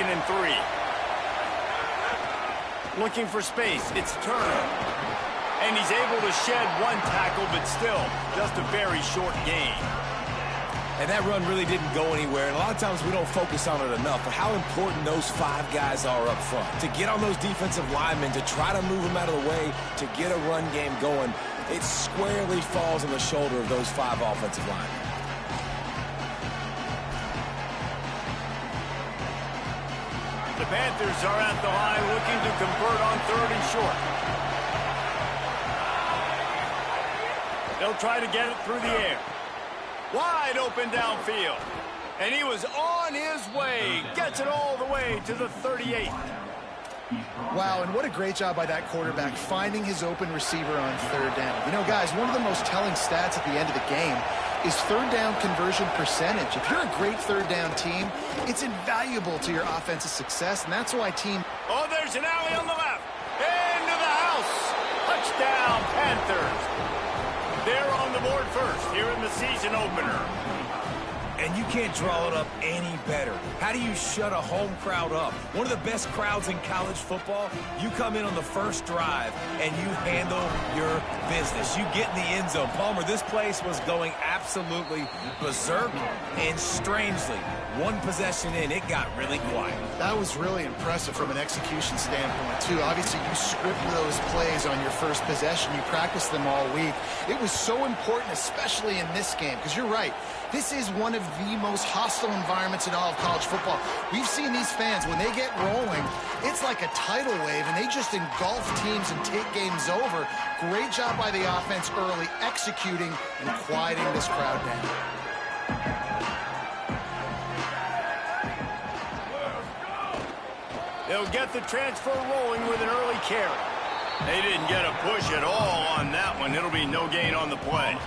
2nd and 3. Looking for space. It's Turner. And he's able to shed one tackle, but still just a very short gain. And that run really didn't go anywhere. And a lot of times we don't focus on it enough, but how important those 5 guys are up front. To get on those defensive linemen, to try to move them out of the way, to get a run game going, it squarely falls on the shoulder of those 5 offensive linemen. The Panthers are at the line looking to convert on 3rd and short. They'll try to get it through the air. Wide open downfield. And he was on his way. Gets it all the way to the 38. Wow, and what a great job by that quarterback finding his open receiver on 3rd down. You know, guys, one of the most telling stats at the end of the game is 3rd down conversion percentage. If you're a great 3rd down team, it's invaluable to your offensive success, and that's why team... Oh, there's an alley on the left. Into the house. Touchdown, Panthers. They're on the board first here in the season opener. And you can't draw it up any better. How do you shut a home crowd up? One of the best crowds in college football, you come in on the first drive and you handle your business. You get in the end zone. Palmer, this place was going absolutely berserk, and strangely, one possession in, it got really quiet. That was really impressive from an execution standpoint, too. Obviously, you script those plays on your first possession. You practice them all week. It was so important, especially in this game, because you're right. This is one of the most hostile environments in all of college football. We've seen these fans, when they get rolling, it's like a tidal wave, and they just engulf teams and take games over. Great job by the offense early, executing and quieting this crowd down. They'll get the transfer rolling with an early carry. They didn't get a push at all on that one. It'll be no gain on the play.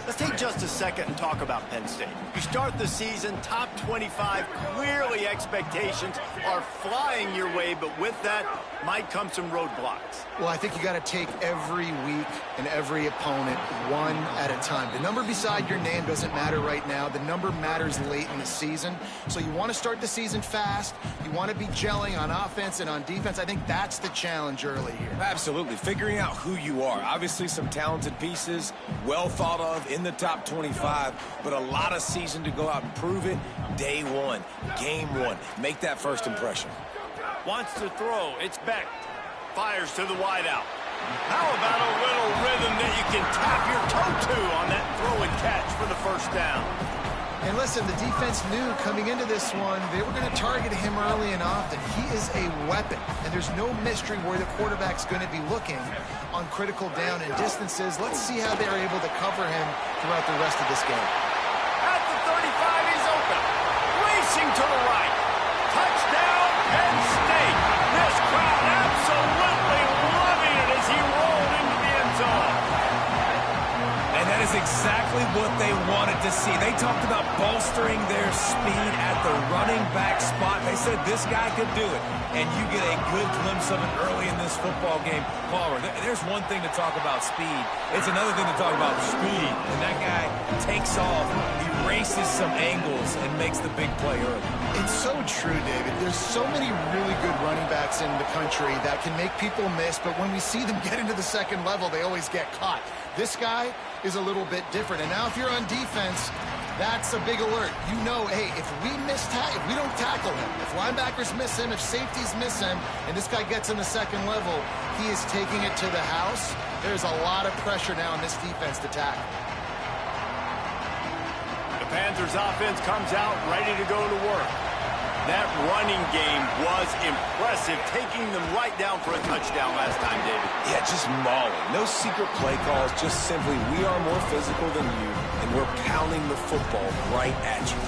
Let's take just a second and talk about Penn State. You start the season, top 25, clearly expectations are flying your way, but with that might come some roadblocks. Well, I think you got to take every week and every opponent one at a time. The number beside your name doesn't matter right now. The number matters late in the season. So you want to start the season fast. You want to be gelling on offense and on defense. I think that's the challenge early here. Absolutely. Figuring out who you are. Obviously some talented pieces, well thought of in the top 25, but a lot of season to go out and prove it. Day one, game one. Make that first impression. Wants to throw. It's Beck. Fires to the wideout. How about a little rhythm that you can tap your toe to on that throw and catch for the first down? And listen, the defense knew coming into this one, they were going to target him early and often. He is a weapon, and there's no mystery where the quarterback's going to be looking on critical down and distances. Let's see how they're able to cover him throughout the rest of this game. At the 35, he's open. Racing to the right. Touchdown, Penn State. This crowd absolutely loving it as he rolled into the end zone. And that is exactly what they wanted to see. They talked about bolstering their speed at the running back spot. They said this guy could do it. And you get a good glimpse of it early in this football game. Palmer, there's one thing to talk about speed. It's another thing to talk about speed. And that guy takes off, he races some angles, and makes the big play early. It's so true, David. There's so many really good running backs in the country that can make people miss, but when we see them get into the second level, they always get caught. This guy is a little bit different. And now if you're on defense, that's a big alert. You know, hey, if we don't tackle him, if linebackers miss him, if safeties miss him, and this guy gets in the second level, he is taking it to the house. There's a lot of pressure now on this defense to tackle. The Panthers offense comes out ready to go to work. That running game was impressive, taking them right down for a touchdown last time, David. Yeah, just mauling. No secret play calls, just simply we are more physical than you, and we're pounding the football right at you.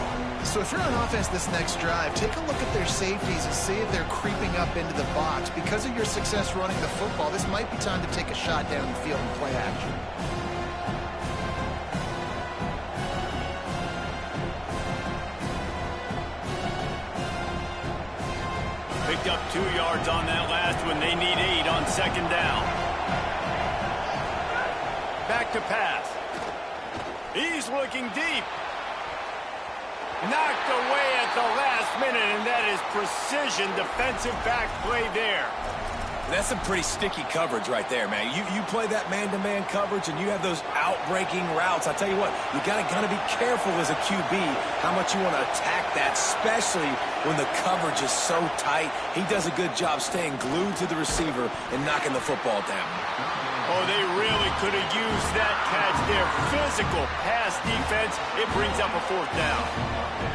So if you're on offense this next drive, take a look at their safeties and see if they're creeping up into the box. Because of your success running the football, this might be time to take a shot down the field and play action. Picked up 2 yards on that last one. They need 8 on second down. Back to pass. He's looking deep. Knocked away at the last minute, and that is precision defensive back play there. That's some pretty sticky coverage right there, man. You play that man-to-man coverage and you have those out-breaking routes. I tell you what, you gotta be careful as a QB how much you want to attack that, especially when the coverage is so tight. He does a good job staying glued to the receiver and knocking the football down. Oh, they really could have used that catch there. Physical pass defense. It brings up a 4th down.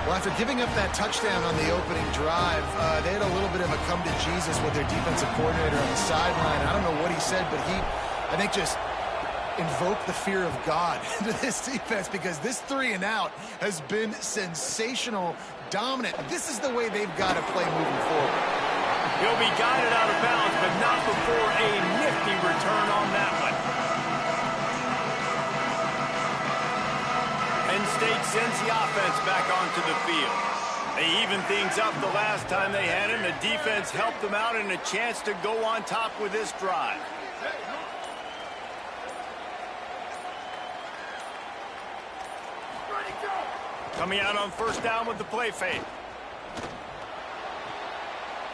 Well, after giving up that touchdown on the opening drive, they had a little bit of a come to Jesus with their defensive coordinator on the sideline. I don't know what he said, but he, I think, just invoked the fear of God into this defense, because this 3-and-out has been sensational, dominant. This is the way they've got to play moving forward. He'll be guided out of bounds, but not before a nifty return on that one. Penn State sends the offense back onto the field. They evened things up the last time they had him. The defense helped them out and a chance to go on top with this drive. Coming out on 1st down with the play fake.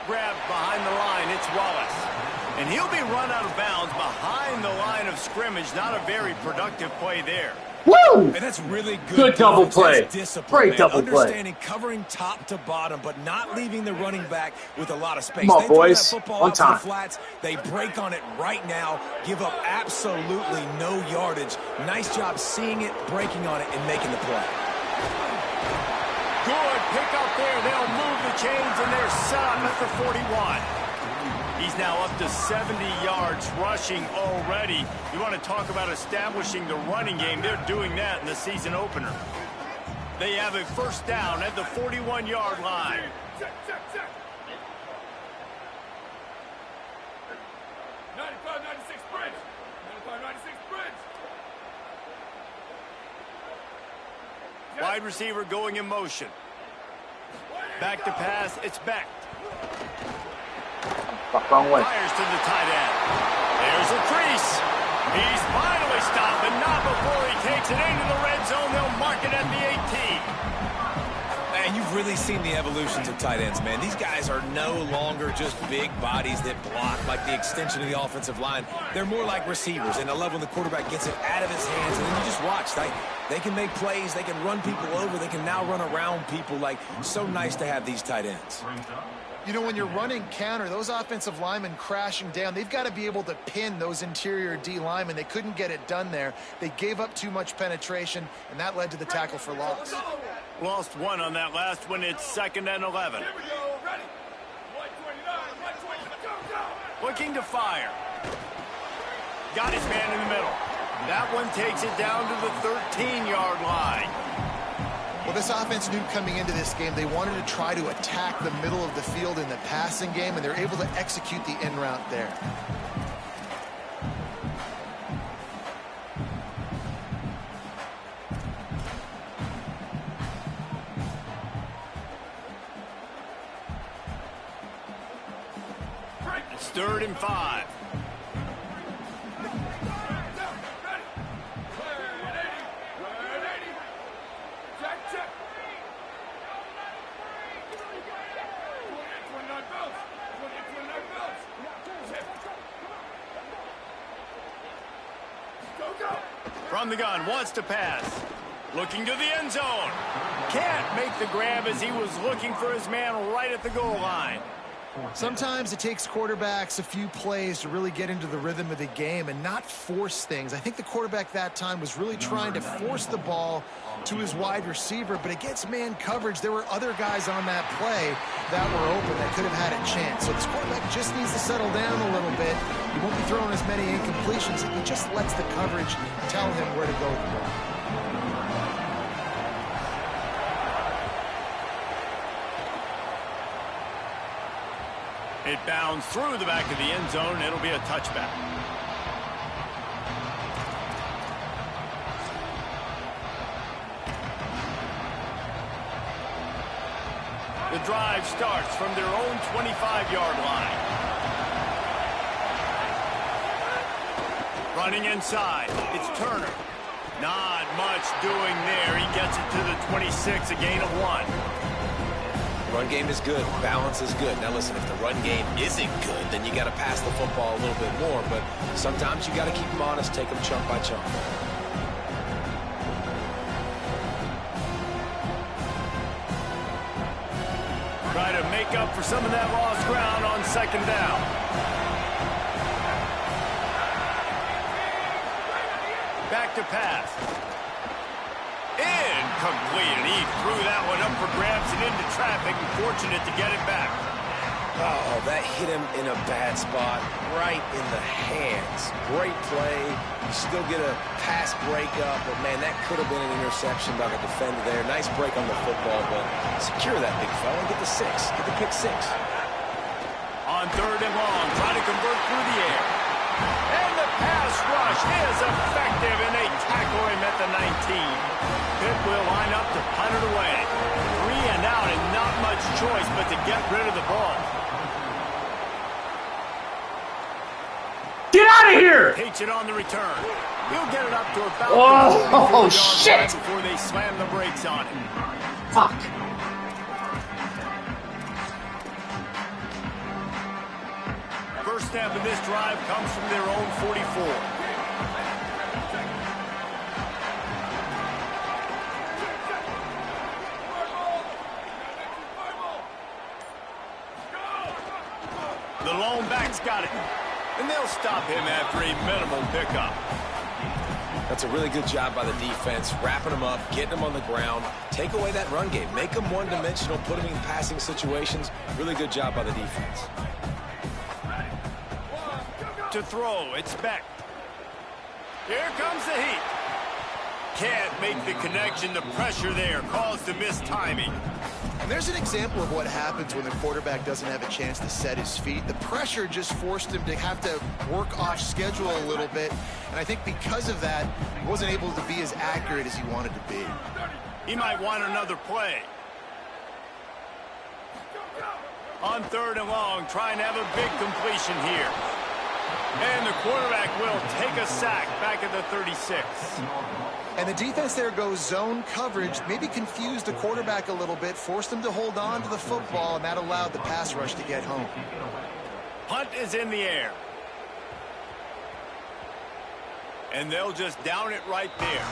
Grabbed behind the line, it's Wallace. And he'll be run out of bounds behind the line of scrimmage. Not a very productive play there. Woo! And that's really good. Good double play. Great double play. Understanding covering top to bottom, but not leaving the running back with a lot of space. Come on, they throw boys. that football On out time. to the flats. They break on it right now, give up absolutely no yardage. Nice job seeing it, breaking on it, and making the play. Good pick up there. They'll move the chains, and they're set up at the 41. He's now up to 70 yards rushing already. You want to talk about establishing the running game. They're doing that in the season opener. They have a 1st down at the 41-yard line. Check. 95-96 bridge. 95-96 bridge. Wide receiver going in motion. Back to pass. It's Beck. Wrong way. Fires to the tight end. There's a crease. He's finally stopped, but not before he takes it into the red zone. They'll mark it at the 18. And you've really seen the evolutions of tight ends, man. These guys are no longer just big bodies that block like the extension of the offensive line. They're more like receivers, and I love when the quarterback gets it out of his hands, and then you just watch. They can make plays. They can run people over. They can now run around people. Like, so nice to have these tight ends. You know, when you're running counter, those offensive linemen crashing down, they've got to be able to pin those interior D linemen. They couldn't get it done there. They gave up too much penetration, and that led to the tackle for loss. Lost one on that last one. It's 2nd and 11. Here we go. Ready. Right 29. Right 20. Go. Looking to fire. Got his man in the middle. That one takes it down to the 13-yard line. Well, this offense knew coming into this game they wanted to try to attack the middle of the field in the passing game, and they're able to execute the in route there. It's 3rd and 5. From the gun, wants to pass. Looking to the end zone. Can't make the grab as he was looking for his man right at the goal line. Sometimes it takes quarterbacks a few plays to really get into the rhythm of the game and not force things. I think the quarterback that time was really trying to force the ball to his wide receiver, but against man coverage, there were other guys on that play that were open that could have had a chance. So this quarterback just needs to settle down a little bit. He won't be throwing as many incompletions if he just lets the coverage tell him where to go with the ball. It bounds through the back of the end zone. It'll be a touchback. The drive starts from their own 25-yard line. Running inside, it's Turner. Not much doing there. He gets it to the 26, a gain of 1. Run game is good. Balance is good. Now listen, if the run game isn't good, then you got to pass the football a little bit more. But sometimes you got to keep them honest, take them chunk by chunk. Try to make up for some of that lost ground on 2nd down. Back to pass. Incomplete, and he threw that one up for grabs and into traffic, and fortunate to get it back. Oh, that hit him in a bad spot, right in the hands. Great play. You still get a pass breakup, but man, that could have been an interception by the defender there. Nice break on the football, but secure that big fella and get the 6. Get the pick 6. On 3rd and long, try to convert through the air. And the pass rush is effective, and they tackle him at the 19. Pitt will line up to punt it away. 3 and out, and not much choice but to get rid of the ball. Get out of here! Takes it on the return. He'll get it up to about Oh, the 44-yard shit! line before they slam the brakes on it. Fuck. First snap of this drive comes from their own 44. The lone back's got it. And they'll stop him after a minimal pickup. That's a really good job by the defense, wrapping them up, getting them on the ground. Take away that run game. Make them one-dimensional, put them in passing situations. Really good job by the defense. To throw, it's Beck. Here comes the heat. Can't make the connection. The pressure there caused the mistiming. And there's an example of what happens when the quarterback doesn't have a chance to set his feet. The pressure just forced him to have to work off schedule a little bit. And I think because of that, he wasn't able to be as accurate as he wanted to be. He might want another play. On 3rd and long, trying to have a big completion here. And the quarterback will take a sack back at the 36. And the defense there goes zone coverage, maybe confused the quarterback a little bit, forced him to hold on to the football, and that allowed the pass rush to get home. Punt is in the air. And they'll just down it right there.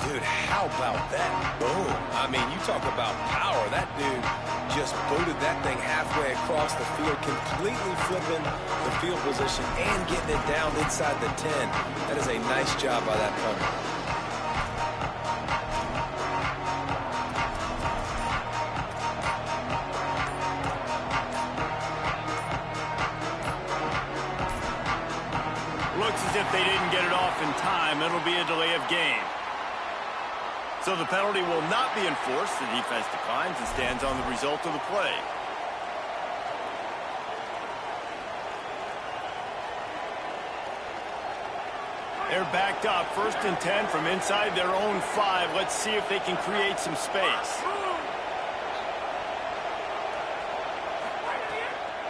Dude, how about that? Boom. I mean, you talk about power. That dude just booted that thing halfway across the field, completely flipping the field position and getting it down inside the 10. That is a nice job by that punter. Looks as if they didn't get it off in time. It'll be a delay of game. So the penalty will not be enforced. The defense declines and stands on the result of the play. They're backed up. 1st and 10 from inside their own 5. Let's see if they can create some space.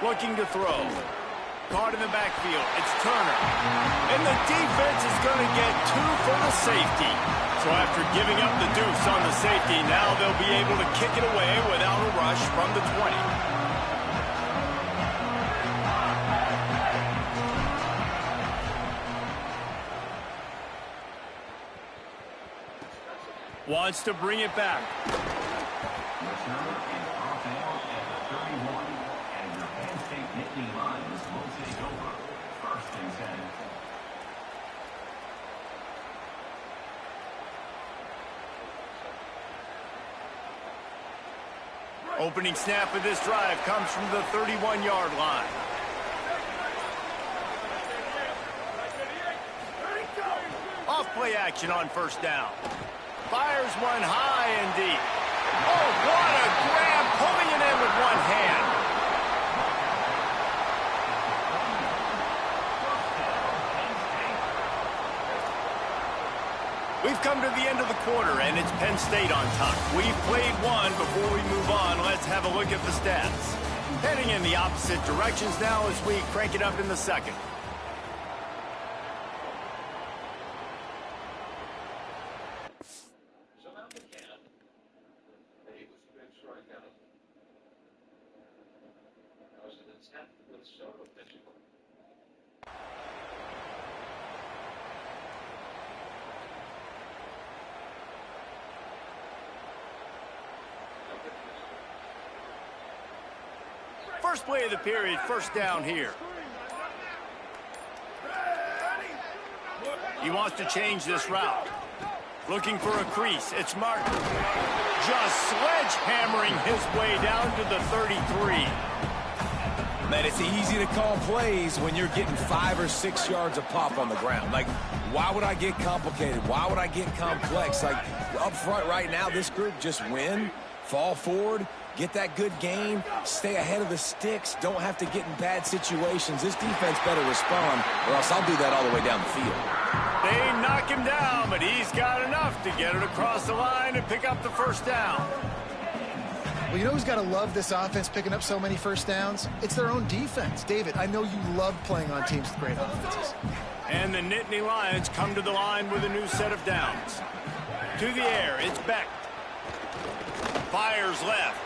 Looking to throw. Caught in the backfield. It's Turner. And the defense is going to get 2 for the safety. So after giving up the deuce on the safety, now they'll be able to kick it away without a rush from the 20. Wants to bring it back. Opening snap of this drive comes from the 31-yard line. Off play action on 1st down. Fires one high and deep. Oh, what a grab, pulling it in with one hand. We've come to the end of the quarter, and it's Penn State on top. We've played one. Before we move on, let's have a look at the stats. Heading in the opposite directions now as we crank it up in the 2nd. First play of the period, first down here. He wants to change this route. Looking for a crease. It's Martin. Just sledgehammering his way down to the 33. Man, it's easy to call plays when you're getting 5 or 6 yards a pop on the ground. Like, why would I get complicated? Why would I get complex? Like, up front right now, this group just win, fall forward, get that good gain, stay ahead of the sticks, don't have to get in bad situations. This defense better respond, or else I'll do that all the way down the field. They knock him down, but he's got enough to get it across the line and pick up the first down. Well, you know who's got to love this offense picking up so many first downs? It's their own defense. David, I know you love playing on teams with great offenses. And the Nittany Lions come to the line with a new set of downs. To the air, it's Beck. Fires left.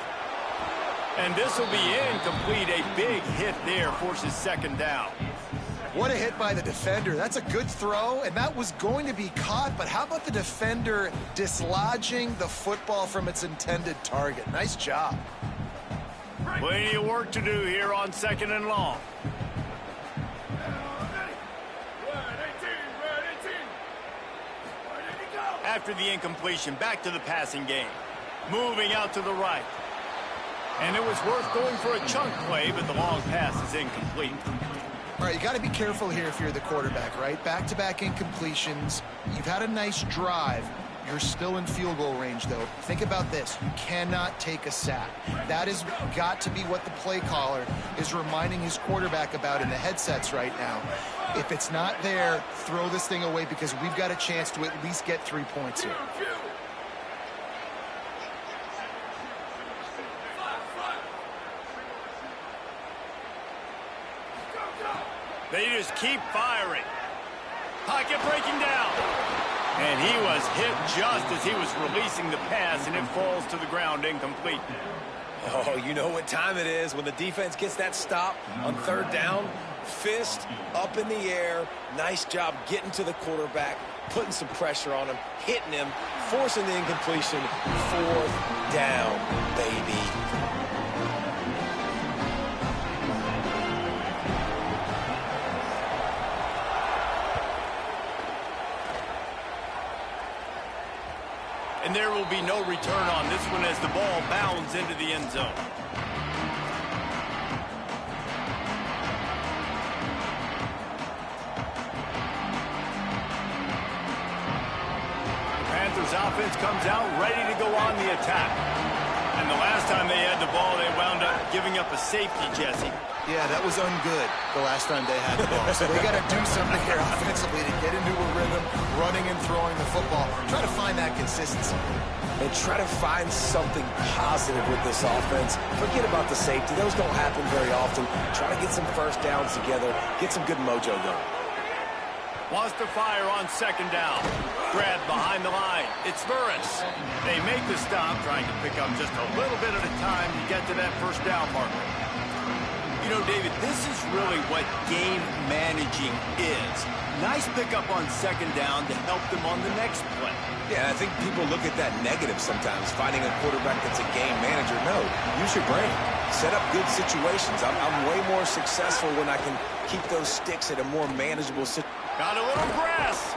And this will be incomplete. A big hit there forces second down. What a hit by the defender. That's a good throw, and that was going to be caught, but how about the defender dislodging the football from its intended target? Nice job. Plenty of work to do here on second and long. After the incompletion, back to the passing game. Moving out to the right. And it was worth going for a chunk play, but the long pass is incomplete. All right, you got to be careful here if you're the quarterback, right? Back-to-back incompletions. You've had a nice drive. You're still in field goal range, though. Think about this. You cannot take a sack. That has got to be what the play caller is reminding his quarterback about in the headsets right now. If it's not there, throw this thing away because we've got a chance to at least get 3 points here. They just keep firing. Pocket breaking down. And he was hit just as he was releasing the pass, and it falls to the ground incomplete. Oh, you know what time it is when the defense gets that stop on third down. Fist up in the air. Nice job getting to the quarterback, putting some pressure on him, hitting him, forcing the incompletion. Fourth down, baby. And there will be no return on this one as the ball bounds into the end zone. The Panthers offense comes out ready to go on the attack. And the last time they had the ball, they wound up giving up a safety, Jesse. Yeah, that was ungood the last time they had the ball. So they got to do something here offensively to get into a rhythm, running and throwing the football. Try to find that consistency. And try to find something positive with this offense. Forget about the safety. Those don't happen very often. Try to get some first downs together. Get some good mojo going. Wants to fire on second down. Grab behind the line. It's Burris. They make the stop, trying to pick up just a little bit at a time to get to that first down marker. You know, David, this is really what game managing is. Nice pickup on second down to help them on the next play. Yeah, I think people look at that negative sometimes, finding a quarterback that's a game manager. No, use your brain. Set up good situations. I'm way more successful when I can keep those sticks at a more manageable situation. Got a little grass.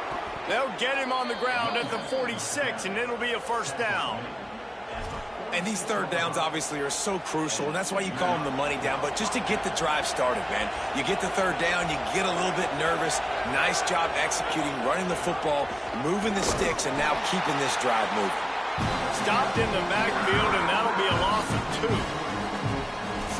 They'll get him on the ground at the 46, and it'll be a first down. And these third downs obviously are so crucial, and that's why you call them the money down. But just to get the drive started, man, you get the third down, you get a little bit nervous. Nice job executing, running the football, moving the sticks, and now keeping this drive moving. Stopped in the backfield, and that'll be a loss of 2.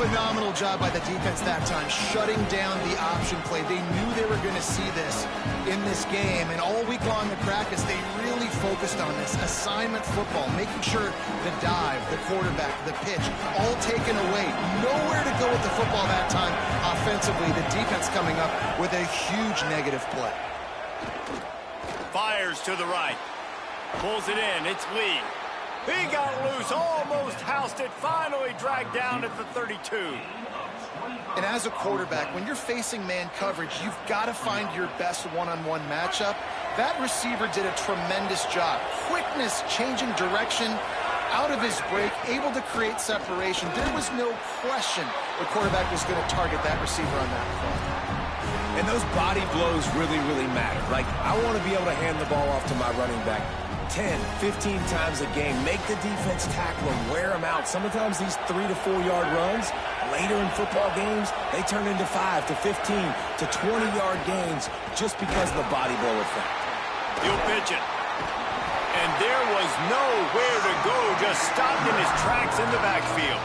Phenomenal job by the defense that time, shutting down the option play. They knew they were going to see this in this game, and all week long in practice, they really focused on this assignment football, making sure the dive, the quarterback, the pitch, all taken away. Nowhere to go with the football that time offensively. The defense coming up with a huge negative play. Fires to the right. Pulls it in. It's Lee. He got loose, almost housed it, finally dragged down at the 32. And as a quarterback, when you're facing man coverage, you've got to find your best one-on-one matchup. That receiver did a tremendous job. Quickness, changing direction, out of his break, able to create separation. There was no question the quarterback was going to target that receiver on that play. And those body blows really, really matter. Like, I want to be able to hand the ball off to my running back 10, 15 times a game. Make the defense tackle him, wear him out. Sometimes these 3 to 4 yard runs, later in football games, they turn into 5 to 15 to 20 yard gains just because of the body blow effect. He'll pitch it. And there was nowhere to go, just stopped in his tracks in the backfield.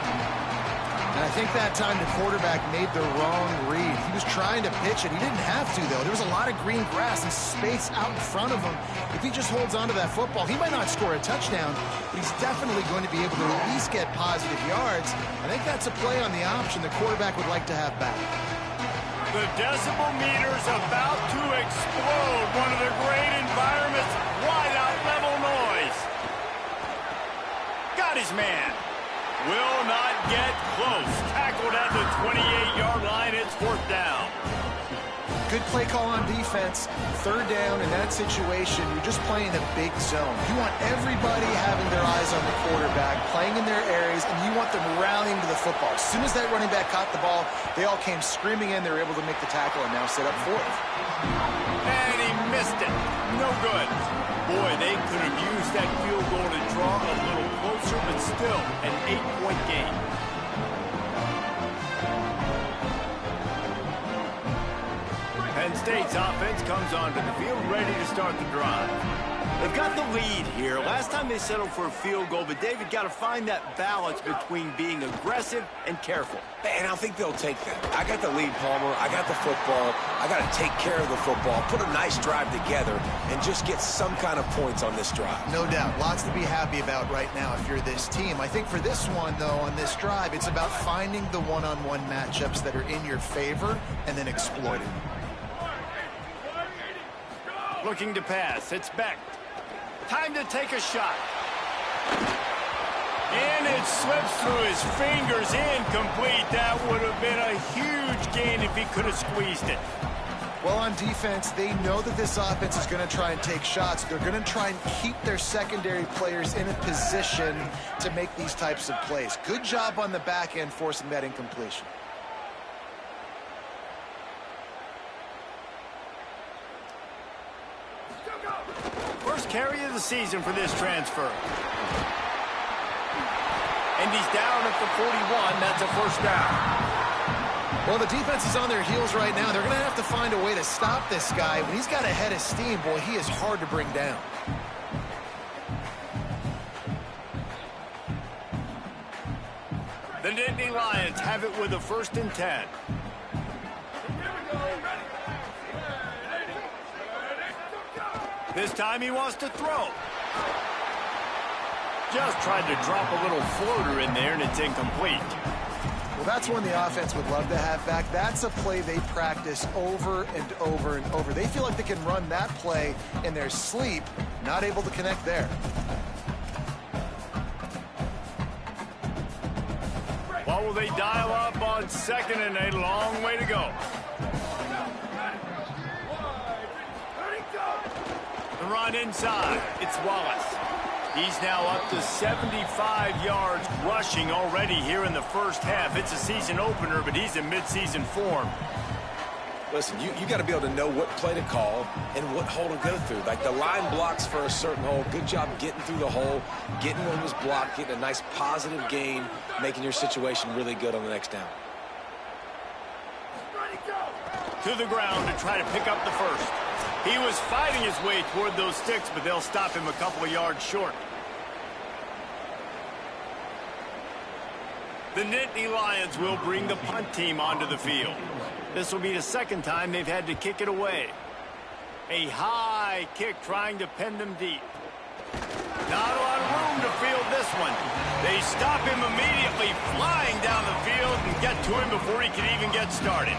And I think that time the quarterback made the wrong read. He was trying to pitch it. He didn't have to, though. There was a lot of green grass and space out in front of him. If he just holds on to that football, he might not score a touchdown, but he's definitely going to be able to at least get positive yards. I think that's a play on the option the quarterback would like to have back. The decibel meter's about to explode. One of the great environments, wide out level noise. Got his man. Will not get close. Tackled at the 28-yard line. It's 4th down. Good play call on defense. 3rd down in that situation, you're just playing a big zone. You want everybody having their eyes on the quarterback, playing in their areas, and you want them rallying to the football. As soon as that running back caught the ball, they all came screaming in. They were able to make the tackle and now set up 4th. And he missed it. No good. Boy, they could have used that field goal to draw a little closer, but still an 8-point game. Penn State's offense comes onto the field, ready to start the drive. They've got the lead here. Last time they settled for a field goal, but David got to find that balance between being aggressive and careful. And I think they'll take that. I got the lead, Palmer. I got the football. I got to take care of the football, put a nice drive together, and just get some kind of points on this drive. No doubt. Lots to be happy about right now if you're this team. I think for this one, though, on this drive, it's about finding the one-on-one matchups that are in your favor and then exploiting. Looking to pass. It's Beck. Time to take a shot. And it slips through his fingers. Incomplete. That would have been a huge gain if he could have squeezed it. Well, on defense, they know that this offense is going to try and take shots. They're going to try and keep their secondary players in a position to make these types of plays. Good job on the back end forcing that incompletion. First carry of the season for this transfer. And he's down at the 41. That's a 1st down. Well, the defense is on their heels right now. They're going to have to find a way to stop this guy. When he's got a head of steam, boy, he is hard to bring down. The Nittany Lions have it with a 1st and 10. This time he wants to throw. Just tried to drop a little floater in there, and it's incomplete. Well, that's one the offense would love to have back. That's a play they practice over and over and over. They feel like they can run that play in their sleep, not able to connect there. What will they dial up on 2nd and a long way to go? The run inside. It's Wallace. He's now up to 75 yards rushing already here in the 1st half. It's a season opener, but he's in midseason form. Listen, you got to be able to know what play to call and what hole to go through. Like the line blocks for a certain hole. Good job getting through the hole, getting what was blocked, getting a nice positive gain, making your situation really good on the next down. To the ground to try to pick up the 1st. He was fighting his way toward those sticks, but they'll stop him a couple of yards short. The Nittany Lions will bring the punt team onto the field. This will be the 2nd time they've had to kick it away. A high kick trying to pen them deep. Not a lot of room to field this one. They stop him immediately, flying down the field and get to him before he can even get started.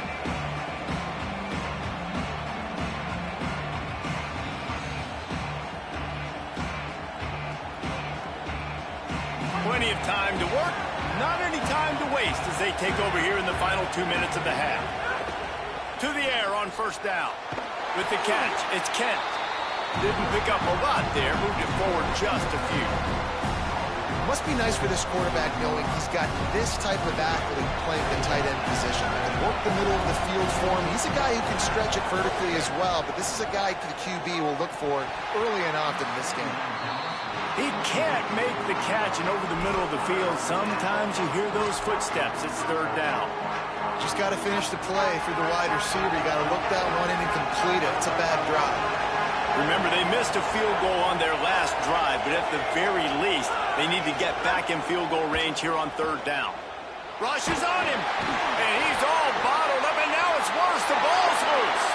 Plenty of time to work. Not any time to waste as they take over here in the final 2 minutes of the half. To the air on first down. With the catch, it's Kent. Didn't pick up a lot there, moved it forward just a few. Must be nice for this quarterback knowing he's got this type of athlete playing the tight end position. He can work the middle of the field for him. He's a guy who can stretch it vertically as well, but this is a guy the QB will look for early and often in this game. He can't make the catch and over the middle of the field. Sometimes you hear those footsteps. It's third down. Just got to finish the play for the wide receiver. You got to look that one in and complete it. It's a bad drive. Remember, they missed a field goal on their last drive, but at the very least, they need to get back in field goal range here on third down. Rush is on him, and he's all bottled up, and now it's worse. The ball's loose.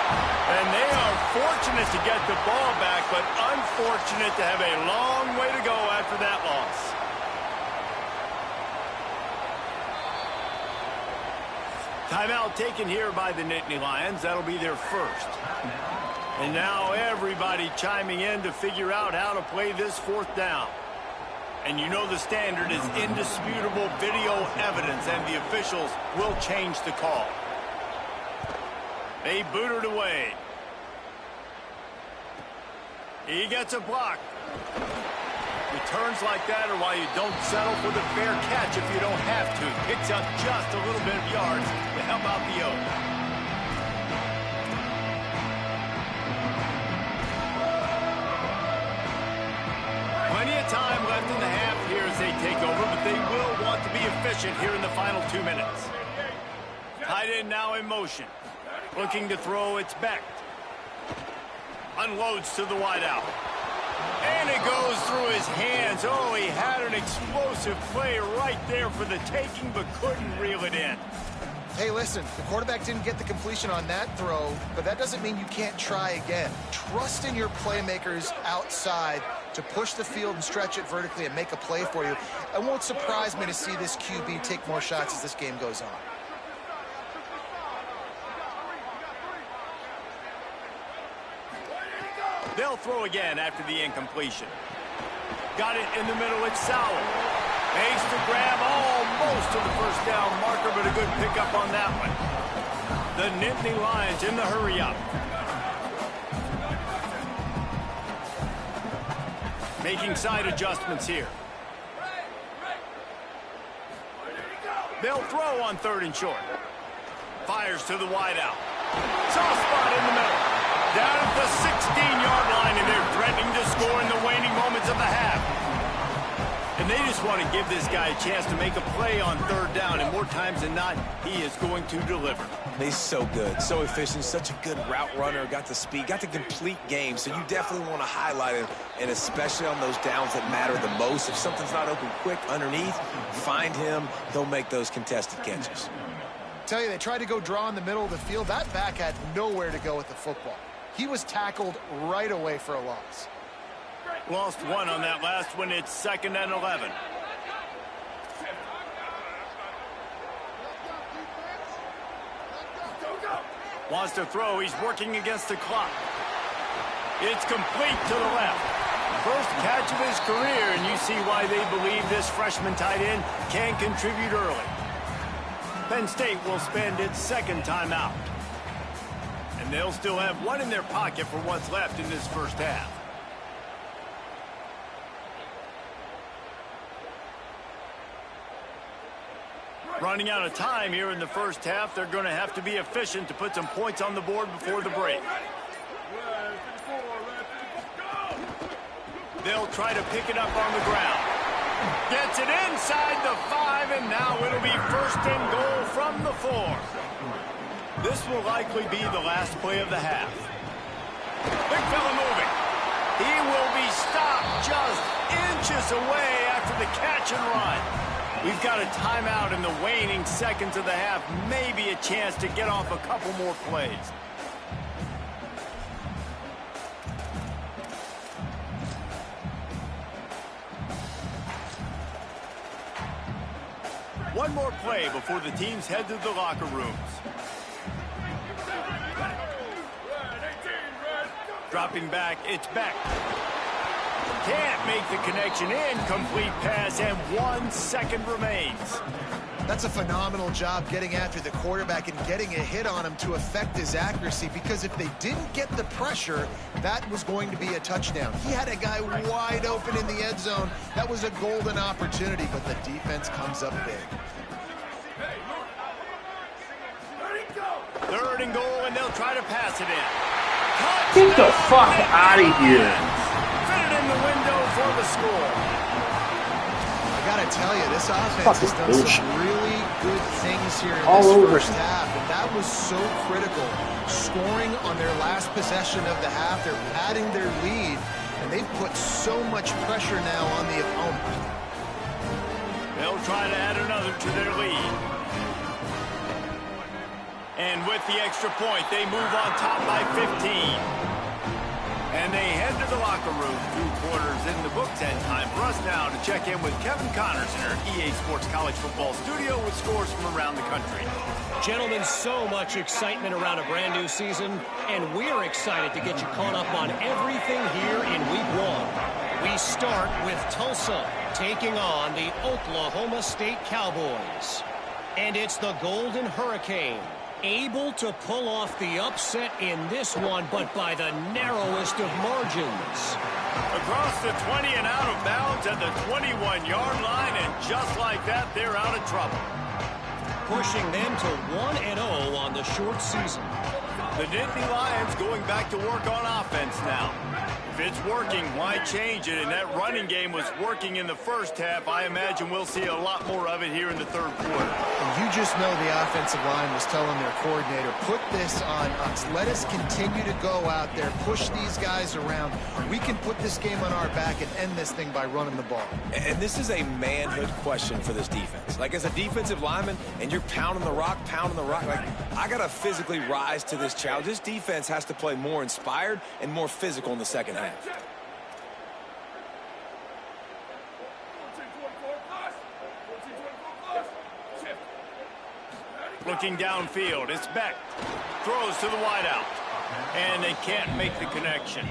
And they are fortunate to get the ball back, but unfortunate to have a long way to go after that loss. Timeout taken here by the Nittany Lions. That'll be their first. And now everybody chiming in to figure out how to play this fourth down. And you know the standard is indisputable video evidence, and the officials will change the call. They boot it away. He gets a block. Returns like that are why you don't settle for the fair catch if you don't have to. Picks up just a little bit of yards to help out the Oaks. Plenty of time left in the half here as they take over, but they will want to be efficient here in the final 2 minutes. Tight end now in motion. Looking to throw, it's Beck. Unloads to the wideout. And it goes through his hands. Oh, he had an explosive play right there for the taking, but couldn't reel it in. Hey, listen, the quarterback didn't get the completion on that throw, but that doesn't mean you can't try again. Trust in your playmakers outside to push the field and stretch it vertically and make a play for you. It won't surprise me to see this QB take more shots as this game goes on. They'll throw again after the incompletion. Got it in the middle, it's Sauer. Makes the grab almost to the first down marker, but a good pickup on that one. The Nittany Lions in the hurry-up. Making side adjustments here. They'll throw on third and short. Fires to the wideout. Soft spot in the middle. Down at the 16-yard line, and they're threatening to score in the waning moments of the half. And they just want to give this guy a chance to make a play on third down, and more times than not, he is going to deliver. He's so good, so efficient, such a good route runner, got the speed, got the complete game, so you definitely want to highlight him, and especially on those downs that matter the most. If something's not open quick underneath, find him, he'll make those contested catches. Tell you, they tried to go draw in the middle of the field. That back had nowhere to go with the football. He was tackled right away for a loss. Lost one on that last one. It's 2nd and 11. Wants to throw. He's working against the clock. It's complete to the left. First catch of his career, and you see why they believe this freshman tight end can contribute early. Penn State will spend its second timeout. And they'll still have one in their pocket for what's left in this first half. Running out of time here in the first half. They're going to have to be efficient to put some points on the board before the break. They'll try to pick it up on the ground. Gets it inside the 5, and now it'll be 1st and goal from the 4. This will likely be the last play of the half. Big fella moving. He will be stopped just inches away after the catch and run. We've got a timeout in the waning seconds of the half. Maybe a chance to get off a couple more plays. One more play before the teams head to the locker rooms. Dropping back, it's Beck. Can't make the connection. Incomplete pass, and 1 second remains. That's a phenomenal job getting after the quarterback and getting a hit on him to affect his accuracy, because if they didn't get the pressure, that was going to be a touchdown. He had a guy wide open in the end zone. That was a golden opportunity, but the defense comes up big. 3rd and goal, and they'll try to pass it in. Get the fuck out of here. Fit it in the window for the score. I gotta tell you, this offense has done some really good things here in this first half, and that was so critical. Scoring on their last possession of the half, they're padding their lead, and they've put so much pressure now on the opponent. They'll try to add another to their lead. And with the extra point, they move on top by 15. And they head to the locker room. 2 quarters in the books, and time for us now to check in with Kevin Connors in our EA Sports College Football studio with scores from around the country. Gentlemen, so much excitement around a brand new season, and we're excited to get you caught up on everything here in Week 1. We start with Tulsa taking on the Oklahoma State Cowboys. And it's the Golden Hurricane, able to pull off the upset in this one, but by the narrowest of margins. Across the 20 and out of bounds at the 21-yard line, and just like that, they're out of trouble. Pushing them to 1-0 on the short season. The Nittany Lions going back to work on offense now. If it's working, why change it? And that running game was working in the first half. I imagine we'll see a lot more of it here in the 3rd quarter. And you just know the offensive line was telling their coordinator, put this on us. Let us continue to go out there, push these guys around. We can put this game on our back and end this thing by running the ball. And this is a manhood question for this defense. Like, as a defensive lineman, and you're pounding the rock, like, I got to physically rise to this challenge. This defense has to play more inspired and more physical in the second half. Looking downfield, it's Beck. Throws to the wideout. And they can't make the connection.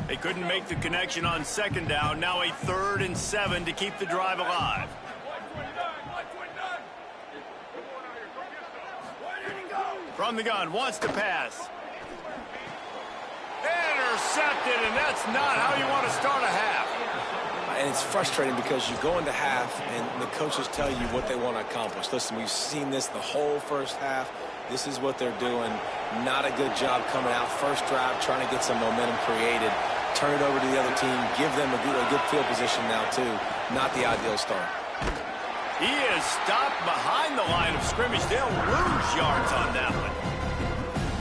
They couldn't make the connection on 2nd down. Now a 3rd and 7 to keep the drive alive. From the gun, wants to pass. Intercepted, and that's not how you want to start a half. And it's frustrating because you go into half and the coaches tell you what they want to accomplish. Listen, we've seen this the whole first half. This is what they're doing. Not a good job coming out. First drive, trying to get some momentum created. Turn it over to the other team. Give them a good field position now, too. Not the ideal start. He is stopped behind the line of scrimmage. They'll lose yards on that one.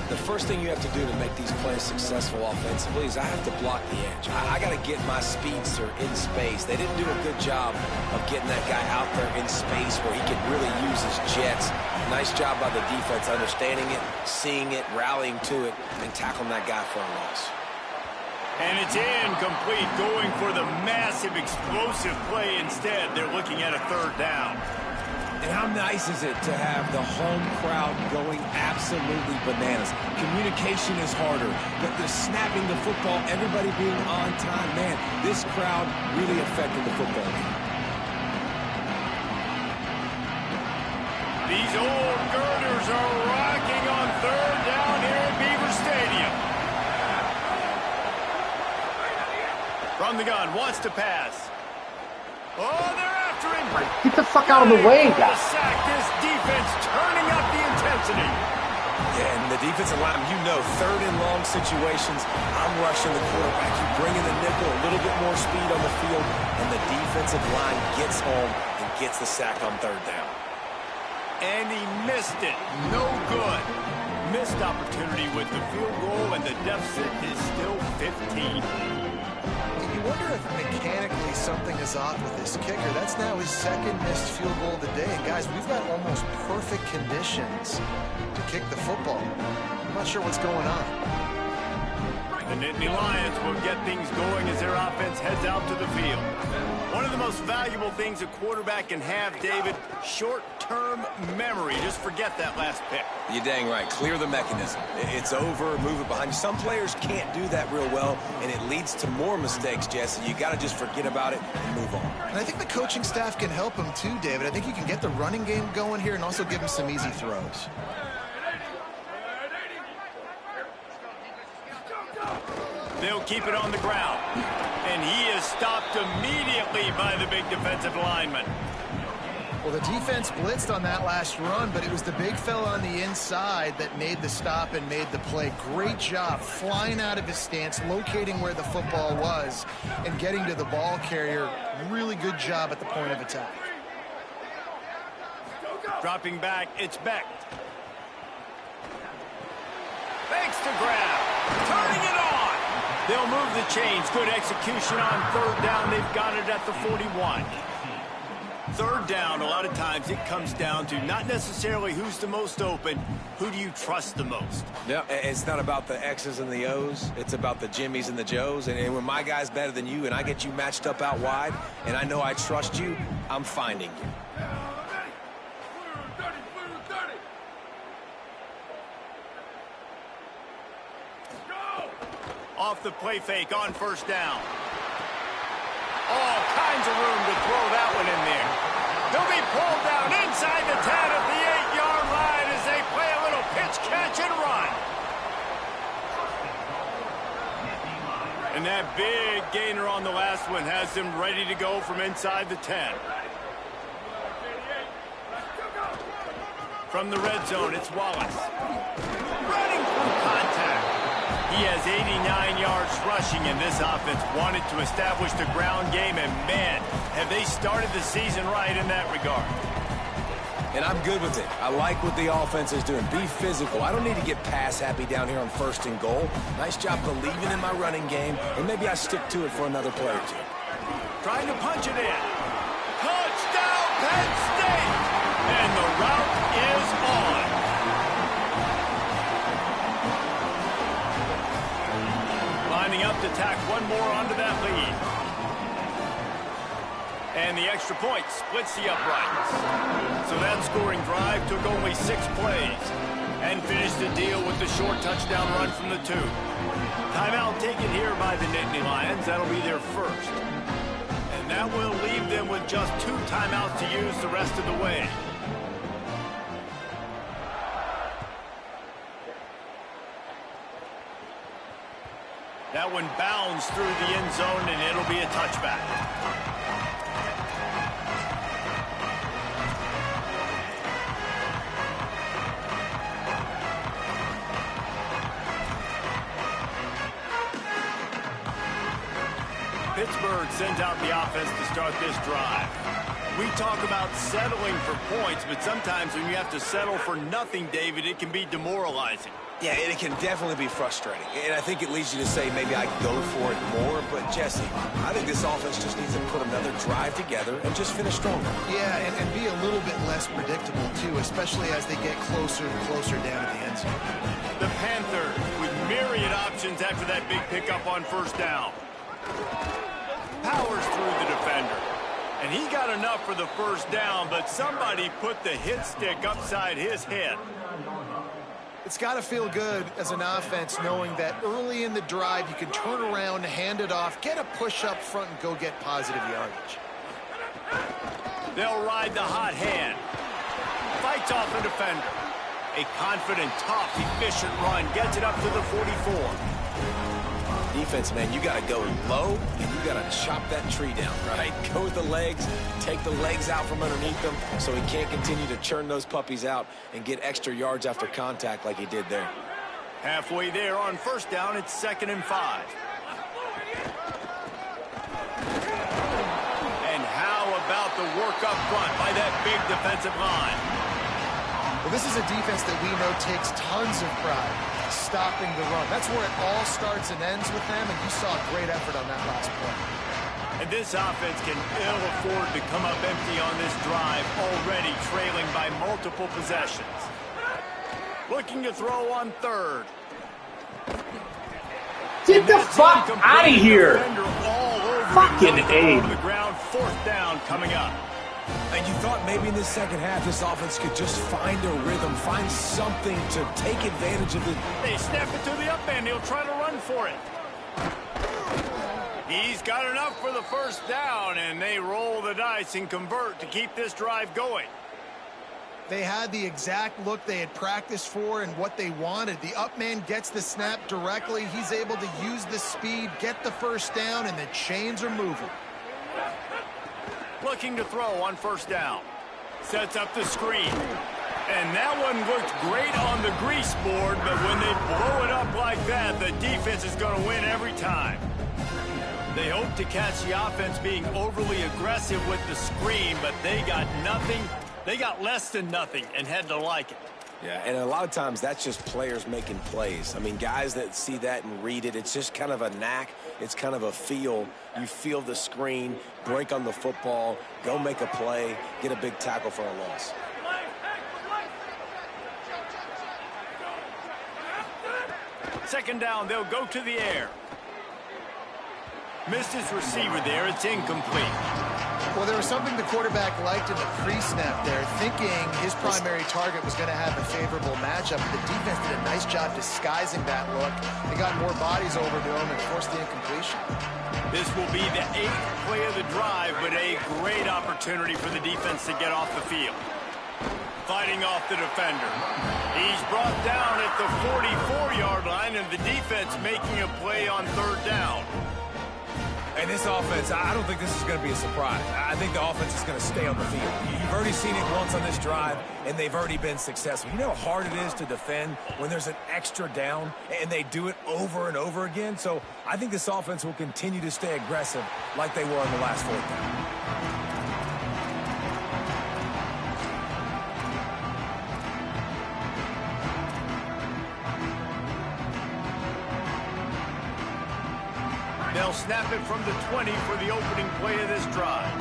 The first thing you have to do to make these plays successful offensively is I have to block the edge. I got to get my speedster in space. They didn't do a good job of getting that guy out there in space where he could really use his jets. Nice job by the defense understanding it, seeing it, rallying to it, and tackling that guy for a loss. And it's incomplete, going for the massive explosive play instead. They're looking at a 3rd down. And how nice is it to have the home crowd going absolutely bananas? Communication is harder. The snapping the football, everybody being on time. Man, this crowd really affected the football game. These old girders are rocking on 3rd down here at Beaver Stadium. From the gun, wants to pass. Oh, they're after him. Get the fuck out of the way, guys. Sack, this defense turning up the intensity. Yeah, and the defensive line, you know, 3rd and long situations, I'm rushing the quarterback. You bring in the nickel, a little bit more speed on the field, and the defensive line gets home and gets the sack on 3rd down. And he missed it. No good. Missed opportunity with the field goal, and the deficit is still 15. You wonder if mechanically something is off with this kicker. That's now his 2nd missed field goal of the day. Guys, we've got almost perfect conditions to kick the football. I'm not sure what's going on. The Nittany Lions will get things going as their offense heads out to the field. One of the most valuable things a quarterback can have, David, short-term memory. Just forget that last pick. You're dang right. Clear the mechanism. It's over, move it behind you. Some players can't do that real well, and it leads to more mistakes, Jesse. You got to just forget about it and move on. And I think the coaching staff can help him too, David. I think you can get the running game going here and also give him some easy throws. They'll keep it on the ground. And he is stopped immediately by the big defensive lineman. Well, the defense blitzed on that last run, but it was the big fella on the inside that made the stop and made the play. Great job flying out of his stance, locating where the football was, and getting to the ball carrier. Really good job at the point of attack. Dropping back, it's Beck. Fakes to grab. Turning it on. They'll move the chains. Good execution on third down. They've got it at the 41. Third down, a lot of times it comes down to not necessarily who's the most open, who do you trust the most? Yeah, it's not about the X's and the O's. It's about the Jimmys and the Joes. And when my guy's better than you and I get you matched up out wide and I know I trust you, I'm finding you. Off the play fake on first down. All kinds of room to throw that one in there. He'll be pulled down inside the 10 at the 8-yard line as they play a little pitch, catch, and run. And that big gainer on the last one has them ready to go from inside the 10. From the red zone, it's Wallace. Running through contact. He has 89 yards rushing, and this offense wanted to establish the ground game, and man, have they started the season right in that regard. And I'm good with it. I like what the offense is doing. Be physical. I don't need to get pass happy down here on first and goal. Nice job believing in my running game, and maybe I stick to it for another play or two. Trying to punch it in. Touchdown, Penn State! And the route is on. Lining up to tack one more onto that lead. And the extra point splits the uprights. So that scoring drive took only 6 plays and finished the deal with the short touchdown run from the 2. Timeout taken here by the Nittany Lions. That'll be their first. And that will leave them with just 2 timeouts to use the rest of the way. That one bounds through the end zone, and it'll be a touchback. Pittsburgh sends out the offense to start this drive. We talk about settling for points, but sometimes when you have to settle for nothing, David, it can be demoralizing. Yeah, and it can definitely be frustrating. And I think it leads you to say maybe I go for it more. But, Jesse, I think this offense just needs to put another drive together and just finish stronger. Yeah, and be a little bit less predictable, too, especially as they get closer and closer down to the end zone. The Panthers with myriad options after that big pickup on first down. Powers through the defender. And he got enough for the first down, but somebody put the hit stick upside his head. It's got to feel good as an offense knowing that early in the drive you can turn around, hand it off, get a push up front, and go get positive yardage. They'll ride the hot hand. Fights off a defender. A confident, tough, efficient run. Gets it up to the 44. Defense, man, you got to go low, and you got to chop that tree down, right? Go with the legs, take the legs out from underneath them so he can't continue to churn those puppies out and get extra yards after contact like he did there. Halfway there on first down, it's 2nd and 5. And how about the work up front by that big defensive line? Well, this is a defense that we know takes tons of pride stopping the run. That's where it all starts and ends with them, and you saw a great effort on that last play. And this offense can ill afford to come up empty on this drive, already trailing by multiple possessions. Looking to throw on third. Get the fuck out of here. Fucking A. The ground, 4th down coming up. And you thought maybe in the second half this offense could just find a rhythm, find something to take advantage of it. They snap it to the up man. He'll try to run for it. He's got enough for the 1st down, and they roll the dice and convert to keep this drive going. They had the exact look they had practiced for and what they wanted. The up man gets the snap directly. He's able to use the speed, get the 1st down, and the chains are moving. Looking to throw on 1st down. Sets up the screen. And that one looked great on the grease board, but when they blow it up like that, the defense is going to win every time. They hope to catch the offense being overly aggressive with the screen, but they got nothing. They got less than nothing and had to like it. Yeah, and a lot of times that's just players making plays. I mean, guys that see that and read it, it's just kind of a knack. It's kind of a feel. You feel the screen, break on the football, go make a play, get a big tackle for a loss. 2nd down, they'll go to the air. Missed his receiver there. It's incomplete. Well, there was something the quarterback liked in the pre-snap there, thinking his primary target was going to have a favorable matchup. The defense did a nice job disguising that look. They got more bodies over to him and forced the incompletion. This will be the 8th play of the drive, but a great opportunity for the defense to get off the field. Fighting off the defender. He's brought down at the 44-yard line, and the defense making a play on 3rd down. And this offense, I don't think this is going to be a surprise. I think the offense is going to stay on the field. You've already seen it once on this drive, and they've already been successful. You know how hard it is to defend when there's an extra down, and they do it over and over again? So I think this offense will continue to stay aggressive like they were on the last 4th down. They'll snap it from the 20 for the opening play of this drive.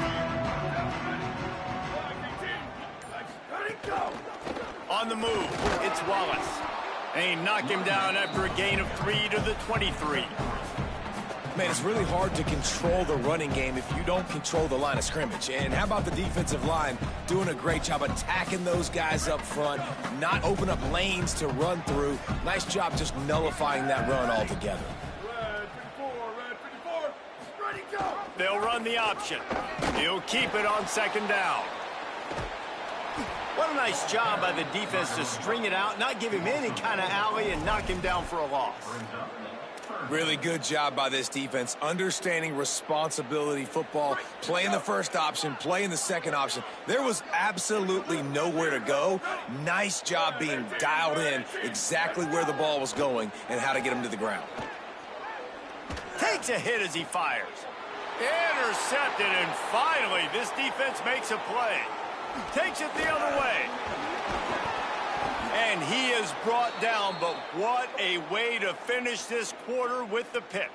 On the move, it's Wallace. They knock him down after a gain of 3 to the 23. Man, it's really hard to control the running game if you don't control the line of scrimmage. And how about the defensive line doing a great job attacking those guys up front, not open up lanes to run through. Nice job just nullifying that run altogether. They'll run the option. He'll keep it on 2nd down. What a nice job by the defense to string it out, not give him any kind of alley, and knock him down for a loss. Really good job by this defense, understanding responsibility football, playing the 1st option, playing the 2nd option. There was absolutely nowhere to go. Nice job being dialed in exactly where the ball was going and how to get him to the ground. Takes a hit as he fires. Intercepted, and finally this defense makes a play. Takes it the other way. And he is brought down, but what a way to finish this quarter with the pick.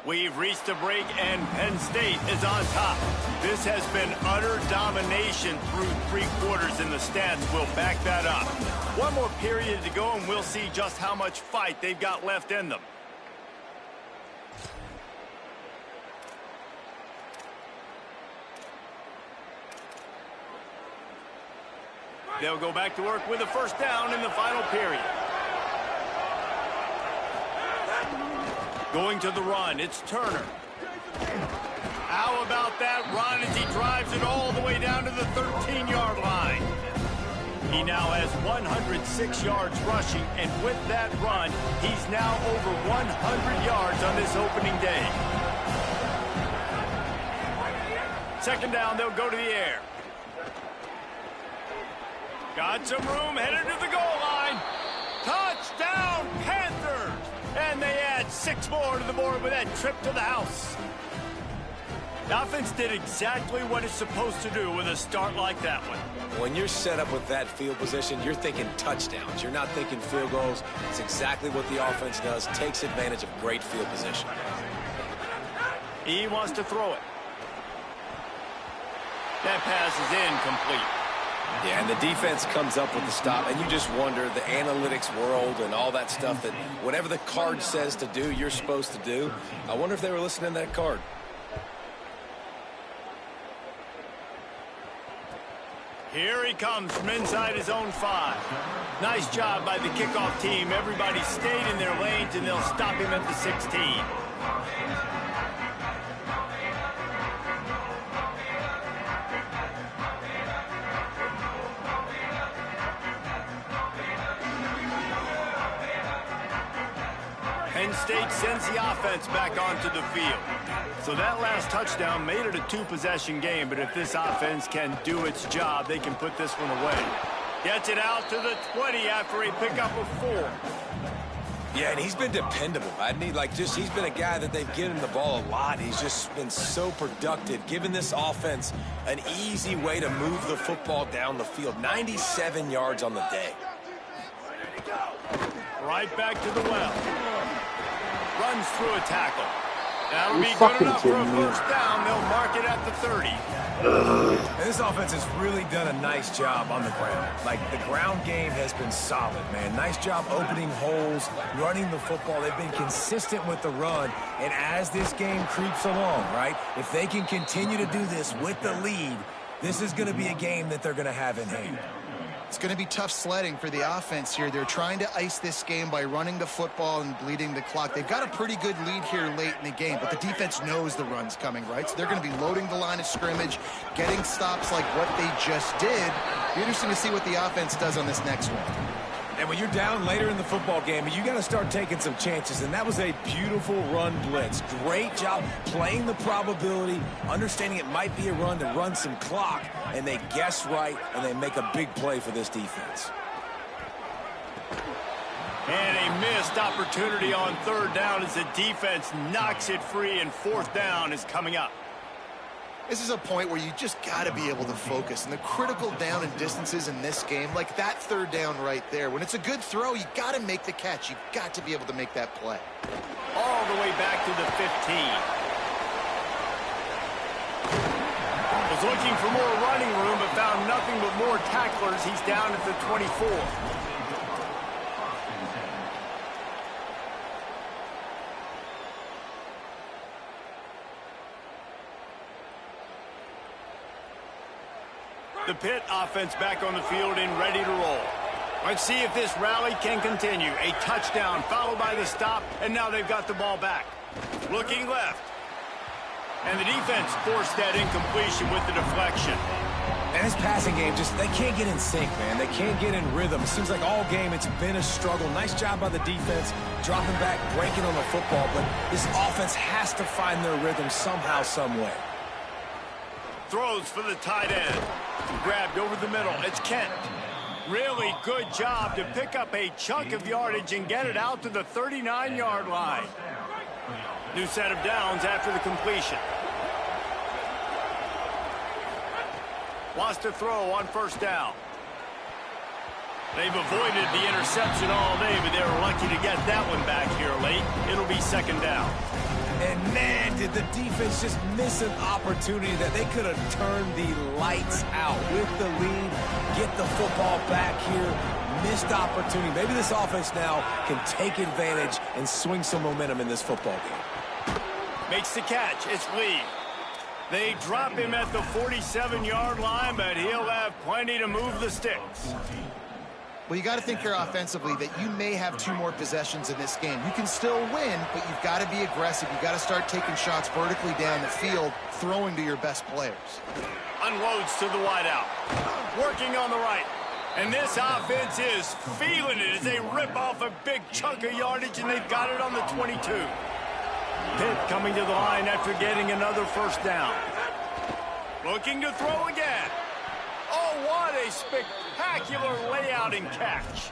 We've reached a break, and Penn State is on top. This has been utter domination through 3 quarters, and the stats will back that up. One more period to go, and we'll see just how much fight they've got left in them. They'll go back to work with a 1st down in the final period. Going to the run, it's Turner. How about that run as he drives it all the way down to the 13-yard line? He now has 106 yards rushing, and with that run, he's now over 100 yards on this opening day. 2nd down, they'll go to the air. Got some room, headed to the goal line. Touchdown, Panthers! And they add 6 more to the board with that trip to the house. The offense did exactly what it's supposed to do with a start like that one. When you're set up with that field position, you're thinking touchdowns. You're not thinking field goals. It's exactly what the offense does, takes advantage of great field position. He wants to throw it. That pass is incomplete. Yeah, and the defense comes up with the stop, and you just wonder, the analytics world and all that stuff, that whatever the card says to do, you're supposed to do. I wonder if they were listening to that card. Here he comes from inside his own 5. Nice job by the kickoff team. Everybody stayed in their lanes, and they'll stop him at the 16. Penn State sends the offense back onto the field. So that last touchdown made it a 2-possession game, but if this offense can do its job, they can put this one away. Gets it out to the 20 after a pickup of 4. Yeah, and he's been dependable. He's been a guy that they've given the ball a lot. He's just been so productive, giving this offense an easy way to move the football down the field. 97 yards on the day. Right back to the well. Runs through a tackle. That'll You be good fucking enough for a kidding me. first down. They'll mark it at the 30. And this offense has really done a nice job on the ground. Like, the ground game has been solid, man. Nice job opening holes, running the football. They've been consistent with the run. And as this game creeps along, right, if they can continue to do this with the lead, this is going to be a game that they're going to have in hand. It's going to be tough sledding for the offense here. They're trying to ice this game by running the football and bleeding the clock. They've got a pretty good lead here late in the game, but the defense knows the run's coming, right? So they're going to be loading the line of scrimmage, getting stops like what they just did. Be interesting to see what the offense does on this next one. And when you're down later in the football game, you got to start taking some chances. And that was a beautiful run blitz. Great job playing the probability, understanding it might be a run to run some clock. And they guess right, and they make a big play for this defense. And a missed opportunity on 3rd down as the defense knocks it free, and 4th down is coming up. This is a point where you just got to be able to focus. And the critical down and distances in this game, like that 3rd down right there, when it's a good throw, you got to make the catch. You've got to be able to make that play. All the way back to the 15. Was looking for more running room, but found nothing but more tacklers. He's down at the 24. The Pitt offense back on the field and ready to roll. Let's see if this rally can continue. A touchdown followed by the stop, and now they've got the ball back. Looking left. And the defense forced that incompletion with the deflection. And this passing game, they can't get in sync, man. They can't get in rhythm. It seems like all game it's been a struggle. Nice job by the defense, dropping back, breaking on the football, but this offense has to find their rhythm somehow, some way. Throws for the tight end. Grabbed over the middle. It's Kent. Really good job to pick up a chunk of yardage and get it out to the 39-yard line. New set of downs after the completion. Wants to throw on 1st down. They've avoided the interception all day, but they were lucky to get that one back here late. It'll be 2nd down. And, man, did the defense just miss an opportunity that they could have turned the lights out with the lead, get the football back here. Missed opportunity. Maybe this offense now can take advantage and swing some momentum in this football game. Makes the catch. It's Lee. They drop him at the 47-yard line, but he'll have plenty to move the sticks. Well, you got to think here offensively that you may have 2 more possessions in this game. You can still win, but you've got to be aggressive. You've got to start taking shots vertically down the field, throwing to your best players. Unloads to the wideout. Working on the right. And this offense is feeling it as they rip off a big chunk of yardage, and they've got it on the 22. Pitt coming to the line after getting another 1st down. Looking to throw again. Oh, what a spectacular layout and catch.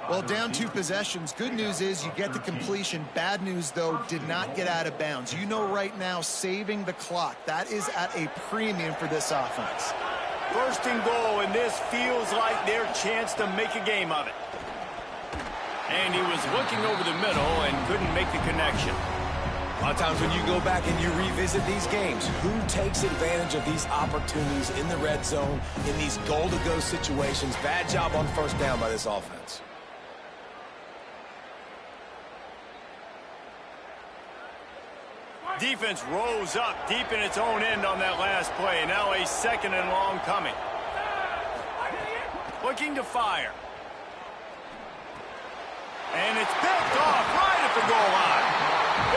Well, down 2 possessions. Good news is you get the completion. Bad news, though, did not get out of bounds. You know right now, saving the clock, that is at a premium for this offense. 1st and goal, and this feels like their chance to make a game of it. And he was looking over the middle and couldn't make the connection. A lot of times when you go back and you revisit these games, who takes advantage of these opportunities in the red zone, in these goal-to-go situations? Bad job on first down by this offense. Defense rose up deep in its own end on that last play. Now a 2nd and long coming. Looking to fire. And it's picked off right at the goal line.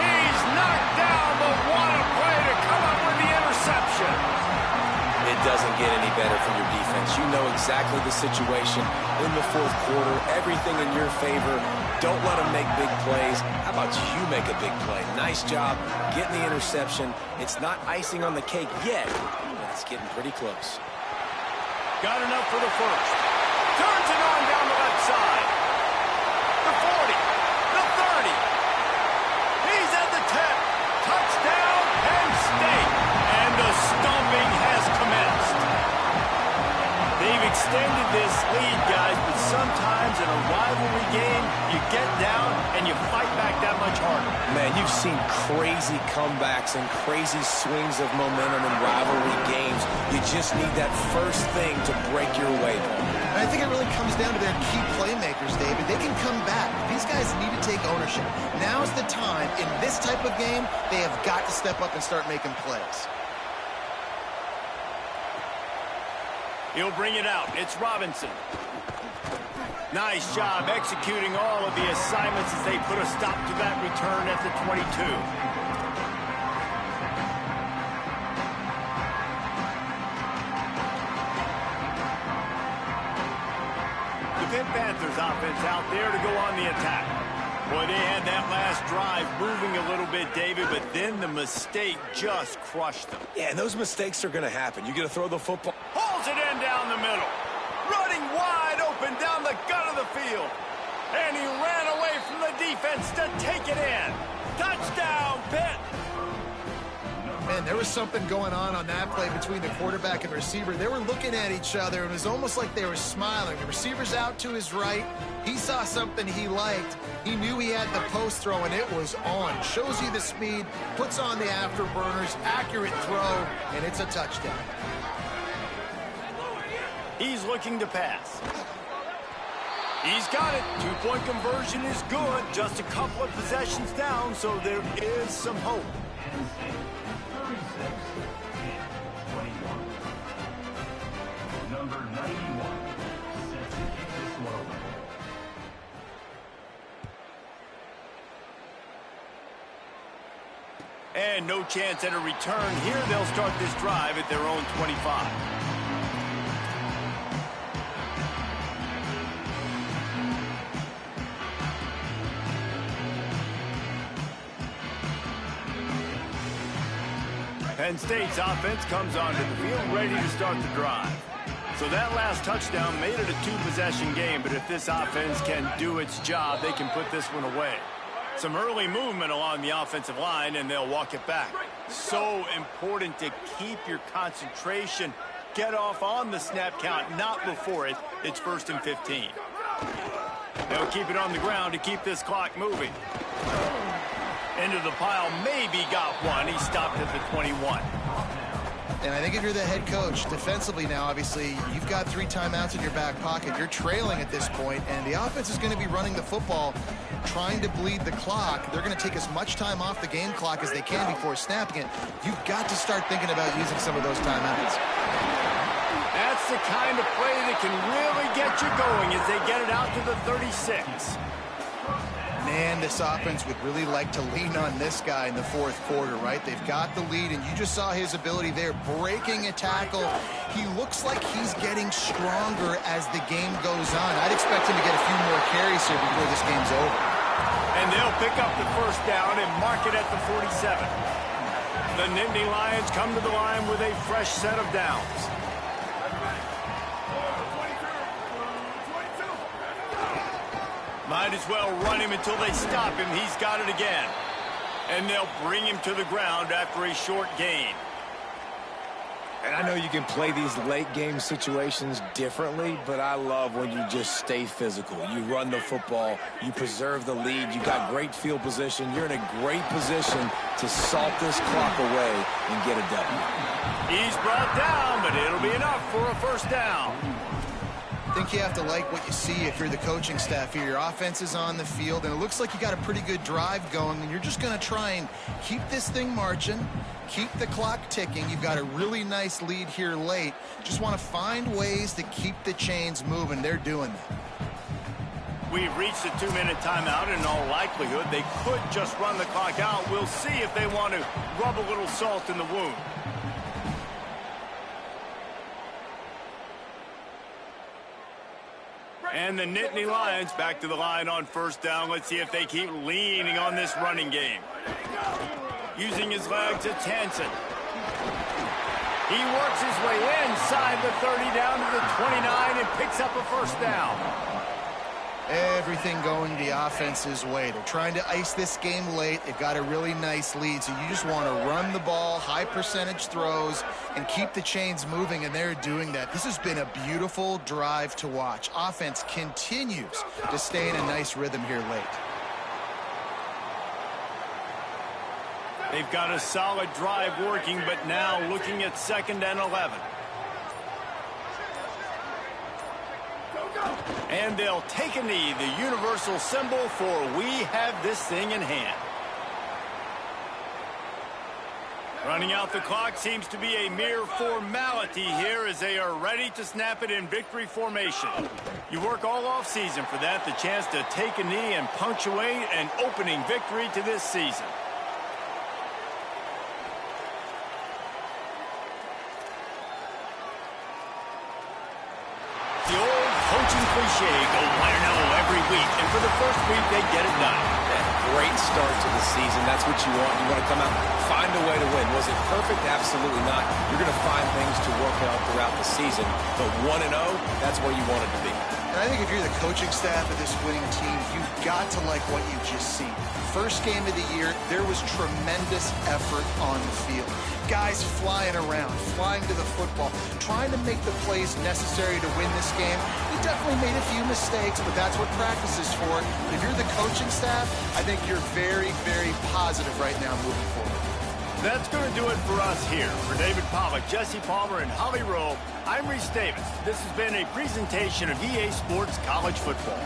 He's knocked down, but what a play to come up with the interception. It doesn't get any better for your defense. You know exactly the situation in the fourth quarter. Everything in your favor. Don't let them make big plays. How about you make a big play? Nice job getting the interception. It's not icing on the cake yet, but it's getting pretty close. Got enough for the first. Turns it on down the left side. The 40. The 30. He's at the 10. Touchdown, Penn State. And the stomping has commenced. They've extended this lead, guys, but sometimes in a rivalry game, you get down and you fight back that much harder. Man, you've seen crazy comebacks and crazy swings of momentum in rivalry games. You just need that first thing to break your way. And I think it really comes down to their key playmakers, David. They can come back. These guys need to take ownership. Now's the time. In this type of game, they have got to step up and start making plays. He'll bring it out. It's Robinson. Nice job executing all of the assignments as they put a stop to that return at the 22. The Pitt Panthers offense out there to go on the attack. Boy, they had that last drive moving a little bit, David, but then the mistake just crushed them. Yeah, and those mistakes are going to happen. You got to throw the football. Pulls it in down the middle. Running wide open down the gut of the field. And he ran away from the defense to take it in. Touchdown, Pitt. Man, there was something going on that play between the quarterback and receiver. They were looking at each other. It was almost like they were smiling. The receiver's out to his right. He saw something he liked. He knew he had the post throw, and it was on. Shows you the speed, puts on the afterburners, accurate throw, and it's a touchdown. He's looking to pass. He's got it. Two-point conversion is good. Just a couple of possessions down, so there is some hope. Number 91 sets to kick this one away. And no chance at a return here. They'll start this drive at their own 25. Penn State's offense comes onto the field ready to start the drive. So that last touchdown made it a two-possession game, but if this offense can do its job, they can put this one away. Some early movement along the offensive line, and they'll walk it back. So important to keep your concentration. Get off on the snap count, not before it. It's 1st and 15. They'll keep it on the ground to keep this clock moving. Into the pile, maybe got one. He stopped at the 21. And I think if you're the head coach, defensively now, obviously, you've got 3 timeouts in your back pocket. You're trailing at this point, and the offense is going to be running the football, trying to bleed the clock. They're going to take as much time off the game clock as they can before snapping it. You've got to start thinking about using some of those timeouts. That's the kind of play that can really get you going as they get it out to the 36. Man, this offense would really like to lean on this guy in the fourth quarter, right? They've got the lead, and you just saw his ability there, breaking a tackle. He looks like he's getting stronger as the game goes on. I'd expect him to get a few more carries here before this game's over. And they'll pick up the first down and mark it at the 47. The Nittany Lions come to the line with a fresh set of downs. Might as well run him until they stop him. He's got it again. And they'll bring him to the ground after a short gain. And I know you can play these late game situations differently, but I love when you just stay physical. You run the football, you preserve the lead, you got great field position. You're in a great position to salt this clock away and get a W. He's brought down, but it'll be enough for a first down. I think you have to like what you see if you're the coaching staff here. Your offense is on the field, and it looks like you got a pretty good drive going, and you're just going to try and keep this thing marching, keep the clock ticking. You've got a really nice lead here late. Just want to find ways to keep the chains moving. They're doing that. We've reached the 2-minute timeout, and in all likelihood, they could just run the clock out. We'll see if they want to rub a little salt in the wound. And the Nittany Lions back to the line on first down. Let's see if they keep leaning on this running game. Using his legs, it's Hansen. He works his way inside the 30 down to the 29 and picks up a first down. Everything going the offense's way. They're trying to ice this game late. They've got a really nice lead, so you just want to run the ball, high percentage throws, and keep the chains moving, and they're doing that. This has been a beautiful drive to watch. Offense continues to stay in a nice rhythm here late. They've got a solid drive working, but now looking at 2nd and 11. And they'll take a knee, the universal symbol for we have this thing in hand. Running out the clock seems to be a mere formality here as they are ready to snap it in victory formation. You work all offseason for that, the chance to take a knee and punctuate an opening victory to this season. The old coaching cliche, go win every week, and for the first week they get it done. Great start to the season. That's what you want. You want to come out, find a way to win. Was it perfect? Absolutely not. You're going to find things to work out throughout the season, but 1-0, that's where you want it to be. And I think if you're the coaching staff of this winning team, you've got to like what you've just seen. First game of the year, there was tremendous effort on the field. Guys flying around, flying to the football, trying to make the plays necessary to win this game. He definitely made a few mistakes, but that's what practice is for. If you're the coaching staff, I think you're very, very positive right now moving forward. That's going to do it for us here. For David Pollack, Jesse Palmer, and Holly Rowe, I'm Reese Davis. This has been a presentation of EA Sports College Football.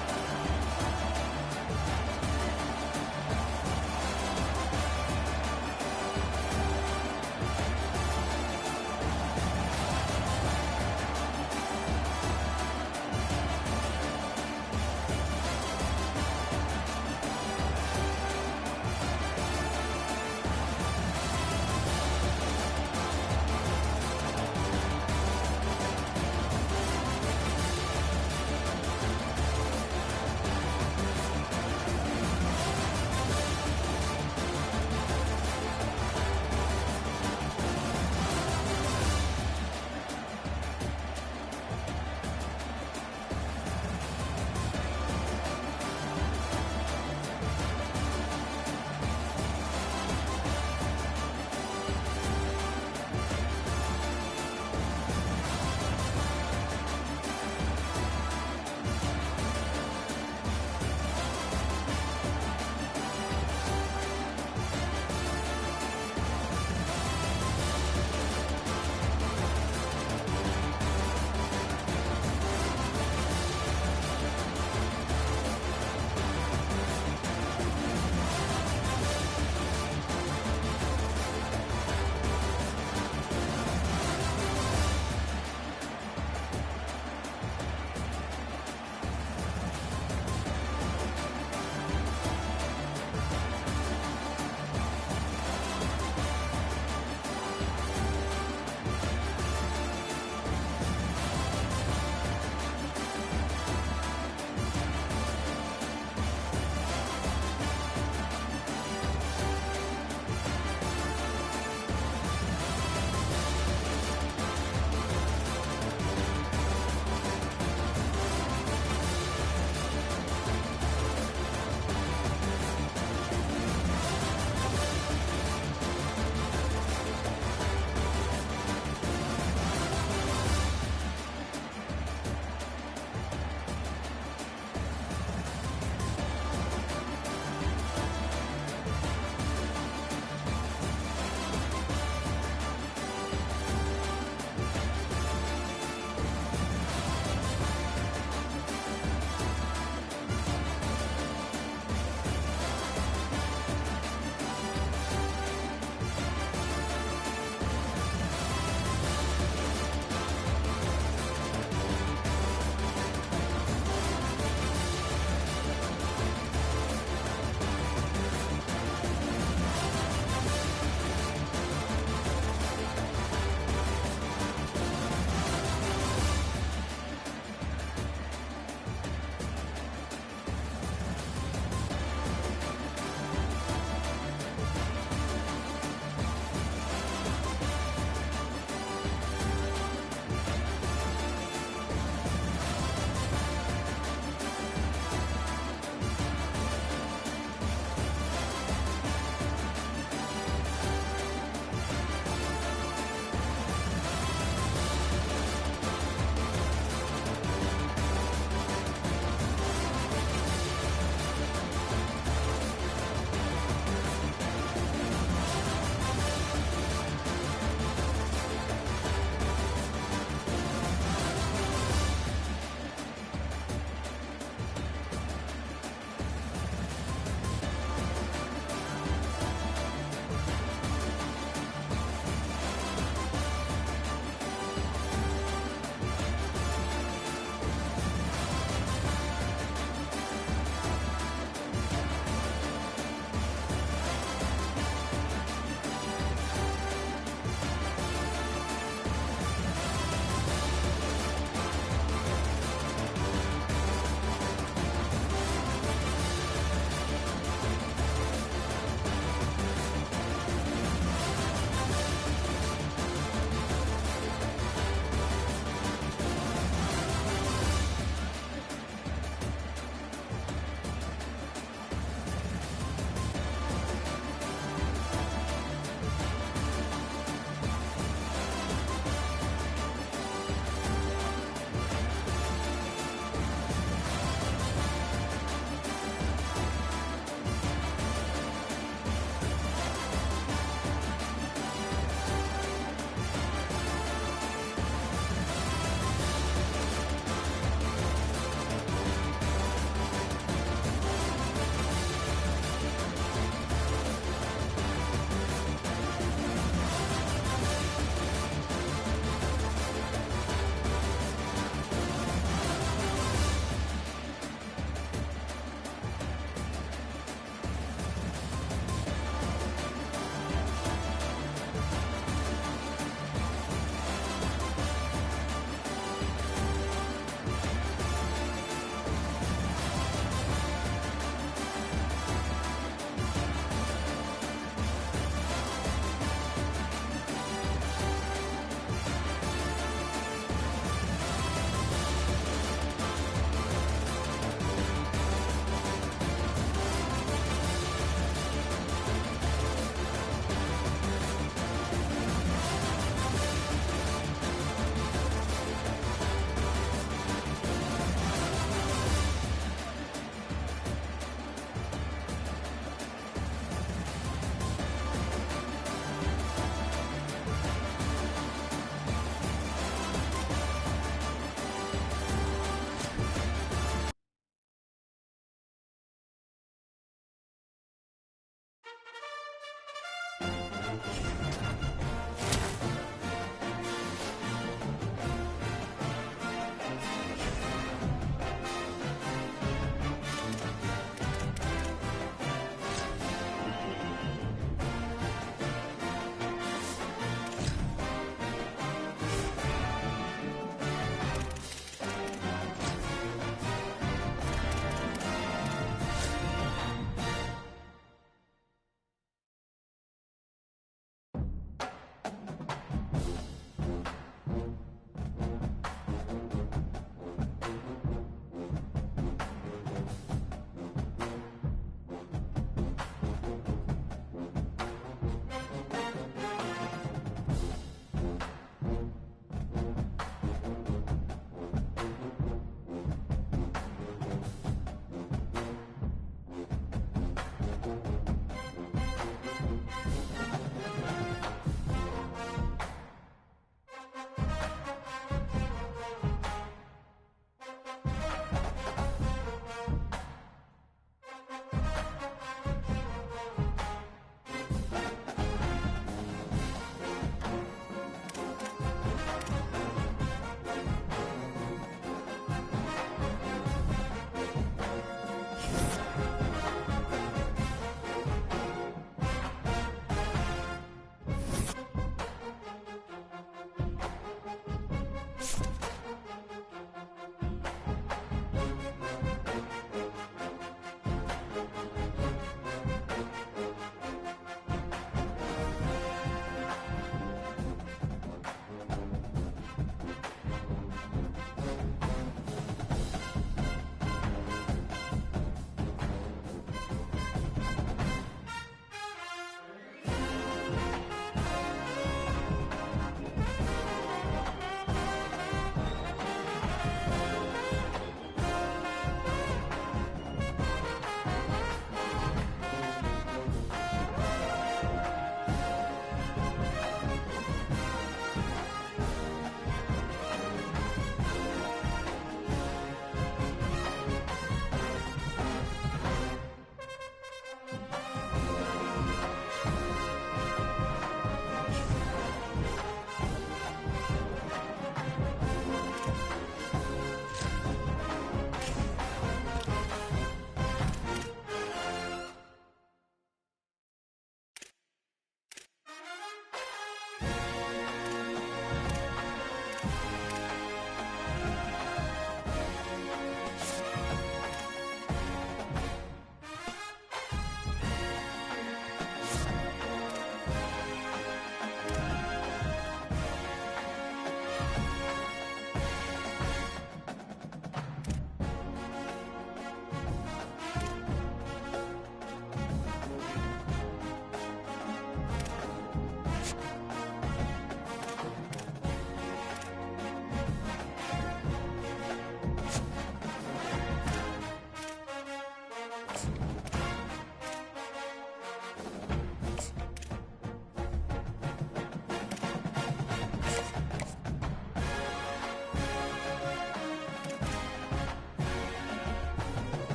Bye.